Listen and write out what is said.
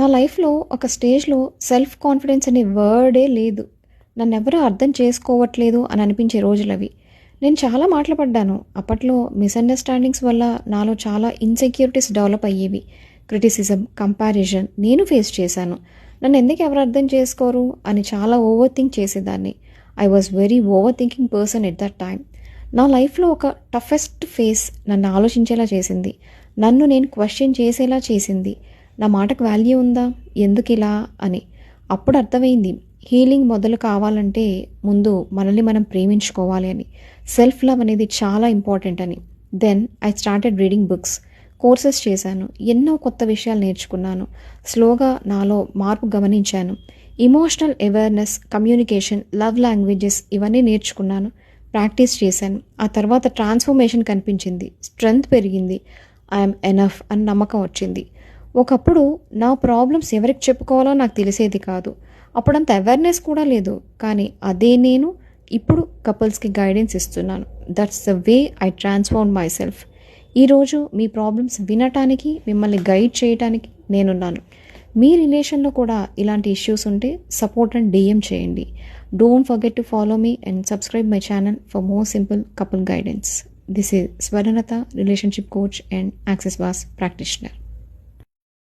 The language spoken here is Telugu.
నా లైఫ్‌లో ఒక స్టేజ్‌లో సెల్ఫ్ కాన్ఫిడెన్స్ అనే వర్డే లేదు. నన్నెవరు అర్థం చేసుకోవట్లేదు అని అనిపించే రోజులవి. నేను చాలా మాటలు పడ్డాను. అప్పట్లో మిస్‌అండర్‌స్టాండింగ్స్ వల్ల నాలో చాలా ఇన్‌సెక్యూరిటీస్ డెవలప్ అయ్యేవి. క్రిటిసిజం, కంపారిజన్ నేను ఫేస్ చేశాను. నన్నెందుకు ఎవరు అర్థం చేసుకోరు అని చాలా ఓవర్ థింక్ చేసేదాన్ని. I was very over thinking person at that time. నా లైఫ్‌లో ఒక టఫెస్ట్ ఫేస్ నన్ను ఆలోచించేలా చేసింది. నన్ను నేను క్వెషన్ చేసేలా చేసింది. నా మాటకు వాల్యూ ఉందా? ఎందుకిలా అని. అప్పుడు అర్థమైంది హీలింగ్ మొదలు కావాలంటే ముందు మనల్ని మనం ప్రేమించుకోవాలి అని. సెల్ఫ్ లవ్ అనేది చాలా ఇంపార్టెంట్ అని. Then I started reading books. Courses చేశాను. ఎన్నో కొత్త విషయాలు నేర్చుకున్నాను. స్లోగా నాలో మార్పు గమనించాను. Emotional awareness, communication, love languages ఇవన్నీ నేర్చుకున్నాను. ప్రాక్టీస్ చేశాను. ఆ తర్వాత ట్రాన్స్ఫర్మేషన్ కనిపించింది. స్ట్రెంగ్త్ పెరిగింది. ఐఎమ్ ఎనఫ్ అని నమ్మకం వచ్చింది. ఒకప్పుడు నా ప్రాబ్లమ్స్ ఎవరికి చెప్పుకోవాలో నాకు తెలిసేది కాదు. అప్పుడంత అవేర్నెస్ కూడా లేదు. కానీ అదే నేను ఇప్పుడు కపుల్స్‌కి గైడెన్స్ ఇస్తున్నాను. That's the way I transform my self. ఈరోజు మీ ప్రాబ్లమ్స్ వినటానికి, మిమ్మల్ని గైడ్ చేయటానికి నేనున్నాను. మీ రిలేషన్‌లో కూడా ఇలాంటి ఇష్యూస్ ఉంటే సపోర్ట్ అండ్ డీఎం చేయండి. Don't forget to follow me and subscribe my channel for more simple couple guidance. This is Swarnalatha, relationship coach and access boss practitioner.